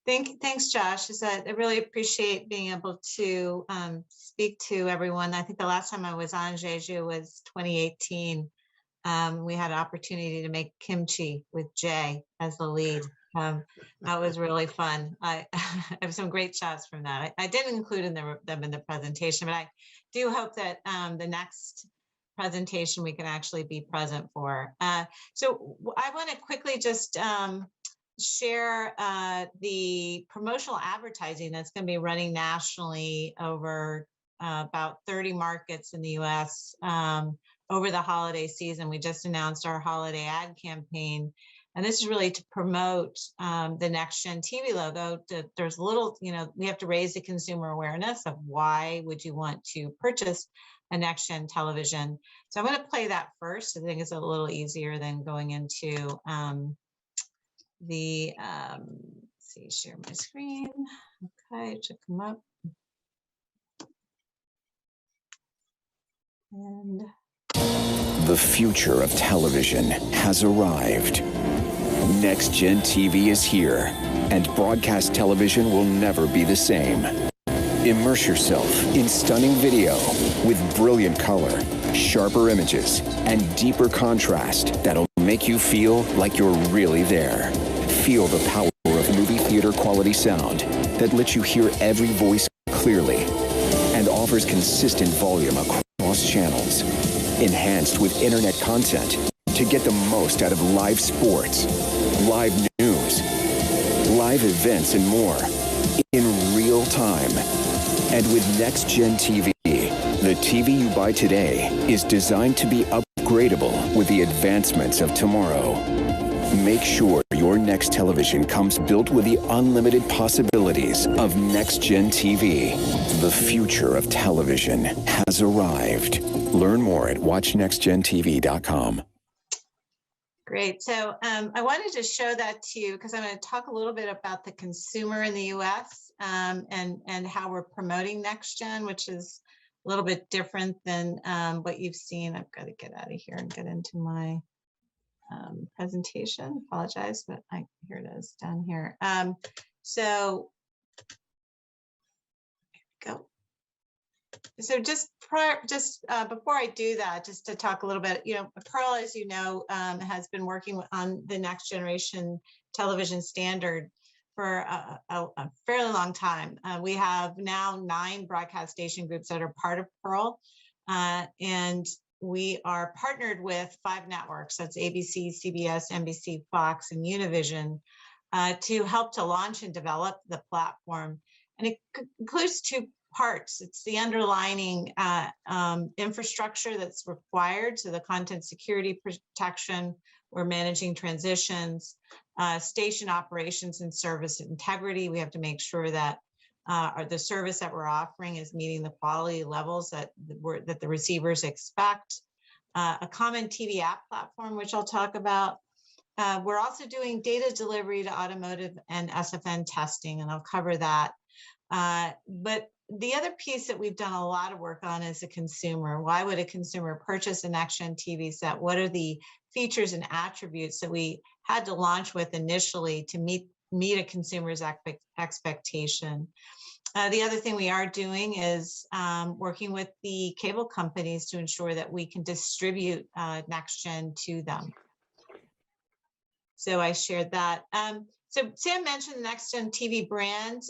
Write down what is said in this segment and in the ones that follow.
Thanks, Josh. I really appreciate being able to speak to everyone. I think the last time I was on Jeju was 2018. We had an opportunity to make kimchi with Jay as the lead. That was really fun. I have some great shots from that. I didn't include them in the presentation, but I do hope that the next presentation we can actually be present for. So I want to quickly just share the promotional advertising that's going to be running nationally over about 30 markets in the US over the holiday season. We just announced our holiday ad campaign, and this is really to promote the Next Gen TV logo. There's a little, we have to raise the consumer awareness of why would you want to purchase a Next Gen television. So I'm going to play that first. I think it's a little easier than going into let's see, share my screen. Okay, check them up. And the future of television has arrived. Next Gen TV is here, and broadcast television will never be the same. Immerse yourself in stunning video with brilliant color, sharper images, and deeper contrast that'll make you feel like you're really there. Feel the power of movie theater quality sound that lets you hear every voice clearly and offers consistent volume across channels. Enhanced with internet content to get the most out of live sports, live news, live events, and more in real time. And with Next Gen TV, the TV you buy today is designed to be upgradable with the advancements of tomorrow. Make sure your next television comes built with the unlimited possibilities of Next Gen TV. The future of television has arrived. Learn more at watchnextgentv.com. Great. So I wanted to show that to you because I'm going to talk a little bit about the consumer in the US and how we're promoting Next Gen, which is a little bit different than what you've seen. I've got to get out of here and get into my presentation. Apologize, but here it is down here. So here we go. So just before I do that, just to talk a little bit, Pearl, as you know, has been working on the next generation television standard for a fairly long time. We have now 9 broadcast station groups that are part of Pearl, and we are partnered with 5 networks. That's ABC, CBS, NBC, Fox, and Univision to help to launch and develop the platform. And it includes 2 parts. It's the underlining infrastructure that's required, so the content security protection, we're managing transitions, station operations and service integrity. We have to make sure that the service that we're offering is meeting the quality levels that the receivers expect. A common TV app platform, which I'll talk about. We're also doing data delivery to automotive and SFN testing, and I'll cover that. But the other piece that we've done a lot of work on is a consumer. Why would a consumer purchase a Next Gen TV set? What are the features and attributes that we had to launch with initially to meet a consumer's expectation? The other thing we are doing is working with the cable companies to ensure that we can distribute Next Gen to them. So I shared that. So Sam mentioned the Next Gen TV brand.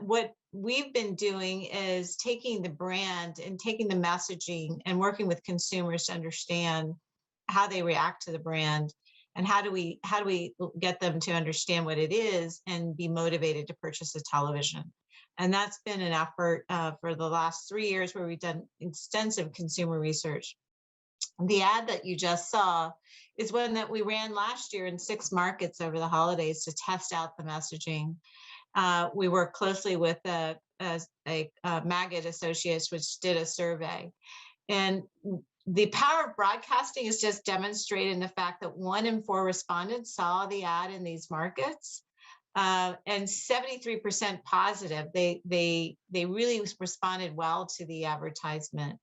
What we've been doing is taking the brand and taking the messaging and working with consumers to understand how they react to the brand and how do we get them to understand what it is and be motivated to purchase a television. And that's been an effort for the last 3 years where we've done extensive consumer research. The ad that you just saw is one that we ran last year in 6 markets over the holidays to test out the messaging. We worked closely with Magid Associates, which did a survey. And the power of broadcasting is just demonstrated in the fact that 1 in 4 respondents saw the ad in these markets. And 73% positive. They really responded well to the advertisement.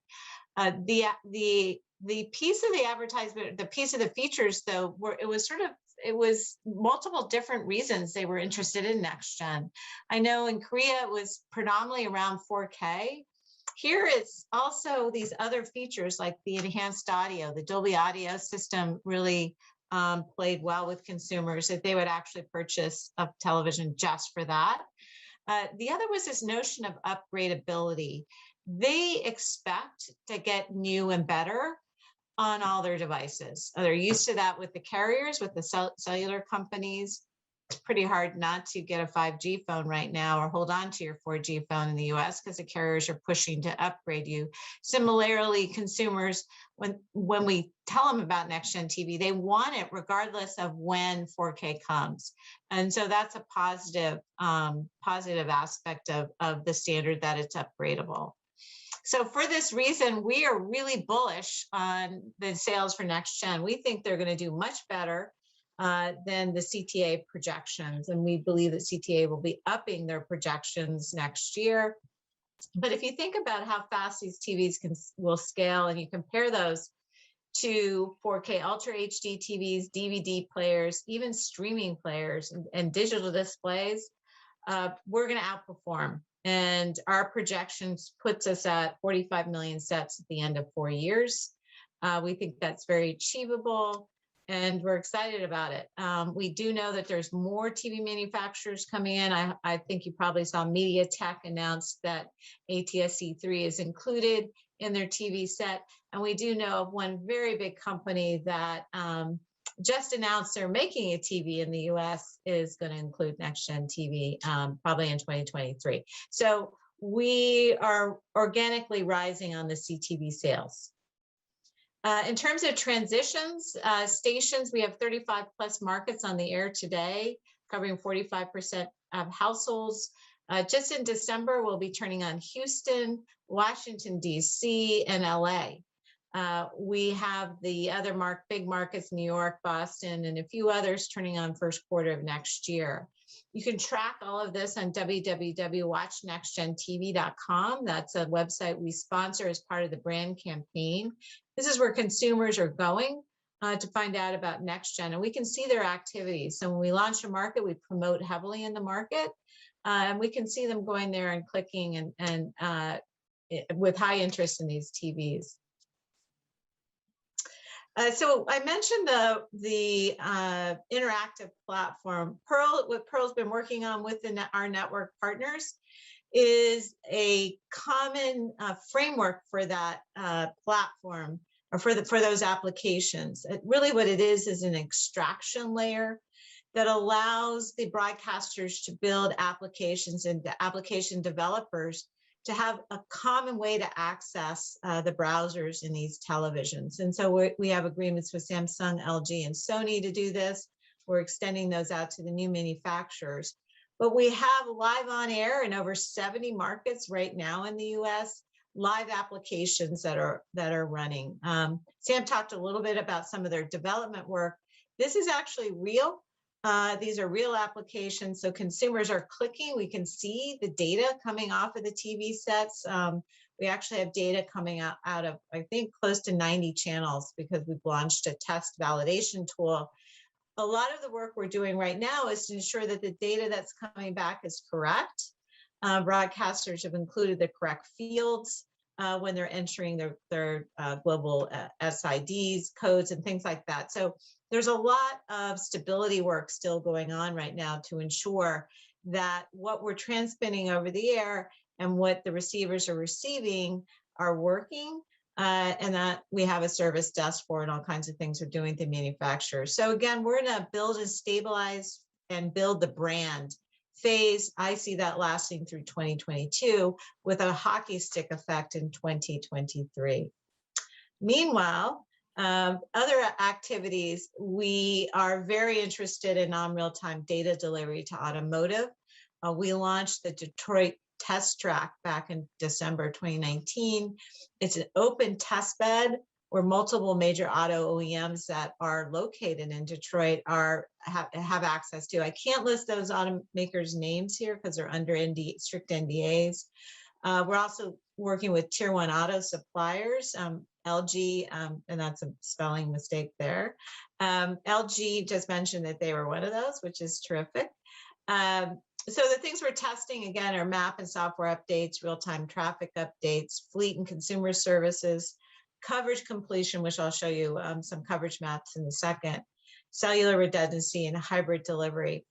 The piece of the advertisement, the piece of the features, though, it was multiple different reasons they were interested in next gen. I know in Korea it was predominantly around 4K. Here it's also these other features like the enhanced audio, the Dolby Audio system really played well with consumers, that they would actually purchase a television just for that. The other was this notion of upgradability. They expect to get new and better on all their devices. They're used to that with the carriers, with the cellular companies. It's pretty hard not to get a 5G phone right now or hold on to your 4G phone in the US because the carriers are pushing to upgrade you. Similarly, consumers, when we tell them about next gen TV, they want it regardless of when 4K comes. And so that's a positive aspect of the standard, that it's upgradable. So for this reason, we are really bullish on the sales for next gen. We think they're going to do much better than the CTA projections. And we believe that CTA will be upping their projections next year. But if you think about how fast these TVs will scale, and you compare those to 4K Ultra HD TVs, DVD players, even streaming players and digital displays, we're going to outperform. And our projections puts us at 45 million sets at the end of 4 years. We think that's very achievable, and we're excited about it. We do know that there's more TV manufacturers coming in. I think you probably saw MediaTek announce that ATSC3 is included in their TV set. And we do know of one very big company that just announced they're making a TV in the US is going to include next gen TV probably in 2023. So we are organically rising on the CTV sales. In terms of transitions, stations, we have 35 plus markets on the air today, covering 45% of households. Just in December, we'll be turning on Houston, Washington, DC, and LA. We have the other big markets, New York, Boston, and a few others turning on first quarter of next year. You can track all of this on www.watchnextgentv.com. That's a website we sponsor as part of the brand campaign. This is where consumers are going to find out about next gen, and we can see their activities. So when we launch a market, we promote heavily in the market, and we can see them going there and clicking and with high interest in these TVs. So I mentioned the interactive platform. What Pearl's been working on with our network partners is a common framework for that platform, or for those applications. Really what it is an extraction layer that allows the broadcasters to build applications and the application developers to have a common way to access the browsers in these televisions. And so we have agreements with Samsung, LG, and Sony to do this. We're extending those out to the new manufacturers. But we have live on air in over 70 markets right now in the US, live applications that are running. Sam talked a little bit about some of their development work. This is actually real. These are real applications. So consumers are clicking. We can see the data coming off of the TV sets. We actually have data coming out of, I think, close to 90 channels, because we've launched a test validation tool. A lot of the work we're doing right now is to ensure that the data that's coming back is correct. Broadcasters have included the correct fields when they're entering their global SIDs, codes, and things like that. So there's a lot of stability work still going on right now to ensure that what we're transmitting over the air and what the receivers are receiving are working, and that we have a service desk for, and all kinds of things we're doing with the manufacturers. So again, we're going to build and stabilize and build the brand phase. I see that lasting through 2022 with a hockey stick effect in 2023. Meanwhile, other activities, we are very interested in non-real-time data delivery to automotive. We launched the Detroit Test Track back in December 2019. It's an open test bed where multiple major auto OEMs that are located in Detroit have access to. I can't list those automakers' names here because they're under strict NDAs. We're also working with tier 1 auto suppliers, LG, and that's a spelling mistake there. LG just mentioned that they were one of those, which is terrific. So the things we're testing, again, are map and software updates, real-time traffic updates, fleet and consumer services, coverage completion, which I'll show you some coverage maps in a second, cellular redundancy, and hybrid delivery.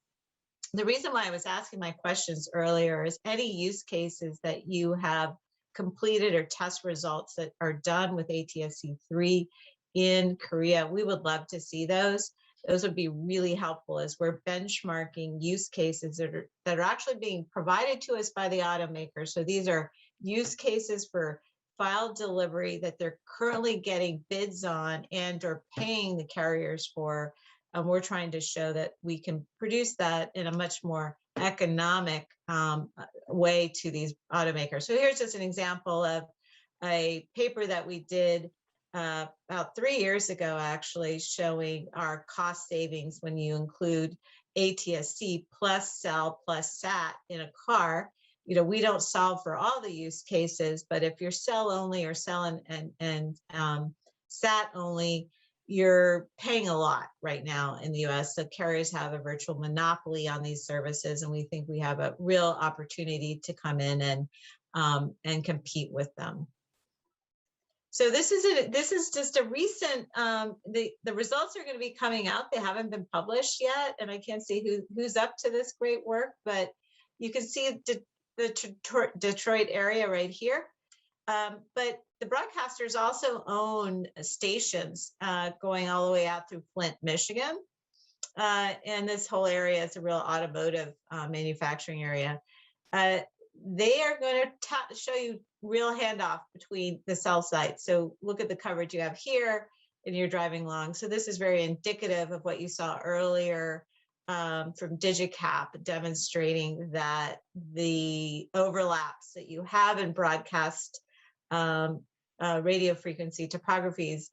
The reason why I was asking my questions earlier is any use cases that you have completed or test results that are done with ATSC3 in Korea, we would love to see those. Those would be really helpful as we're benchmarking use cases that are actually being provided to us by the automaker. So these are use cases for file delivery that they're currently getting bids on and or paying the carriers for. And we're trying to show that we can produce that in a much more economic way to these automakers. So here's just an example of a paper that we did about 3 years ago, actually, showing our cost savings when you include ATSC plus cell plus SAT in a car. You know, we don't solve for all the use cases, but if you're cell only or cell and SAT only, you're paying a lot right now in the US. So carriers have a virtual monopoly on these services, and we think we have a real opportunity to come in and compete with them. So this is just a recent, the results are going to be coming out. They haven't been published yet, and I can't see who's up to this great work, but you can see the Detroit area right here. But the broadcasters also own stations going all the way out through Flint, Michigan. And this whole area is a real automotive manufacturing area. They are going to show you real handoff between the cell sites. So look at the coverage you have here and you're driving along. So this is very indicative of what you saw earlier from Digicap, demonstrating that the overlaps that you have in broadcast radio frequency topographies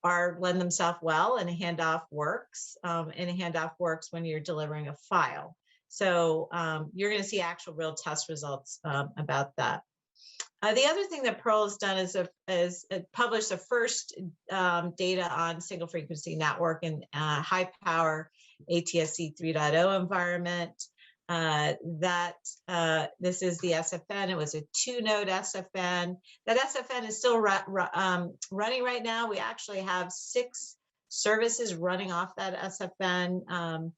lend themselves well, and a handoff works. And a handoff works when you're delivering a file. So you're going to see actual real test results about that. The other thing that Pearl has done is published the first data on single frequency network and high power ATSC 3.0 environment. This is the SFN. It was a 2-node SFN. That SFN is still running right now. We actually have 6 services running off that SFN,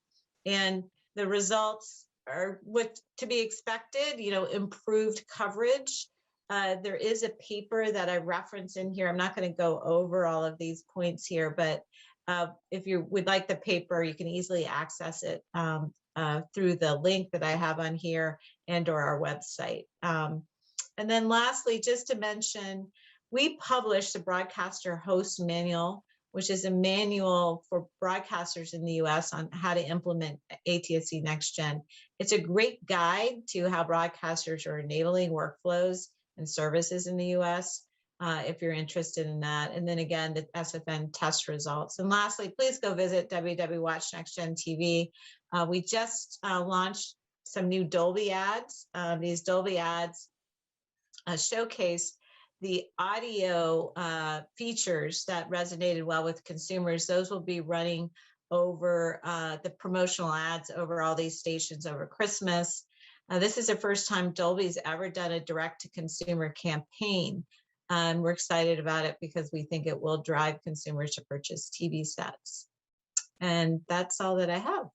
and the results are what to be expected. You know, improved coverage. There is a paper that I reference in here. I'm not going to go over all of these points here, but if you would like the paper, you can easily access it through the link that I have on here and or our website. And then lastly, just to mention, we published the Broadcaster Host Manual, which is a manual for broadcasters in the US on how to implement ATSC NextGen. It's a great guide to how broadcasters are enabling workflows and services in the US, if you're interested in that. And then again, the SFN test results. And lastly, please go visit www.watch NextGen TV. We just launched some new Dolby ads. These Dolby ads showcase the audio features that resonated well with consumers. Those will be running over the promotional ads over all these stations over Christmas. This is the first time Dolby's ever done a direct-to-consumer campaign. And we're excited about it because we think it will drive consumers to purchase TV sets. And that's all that I have.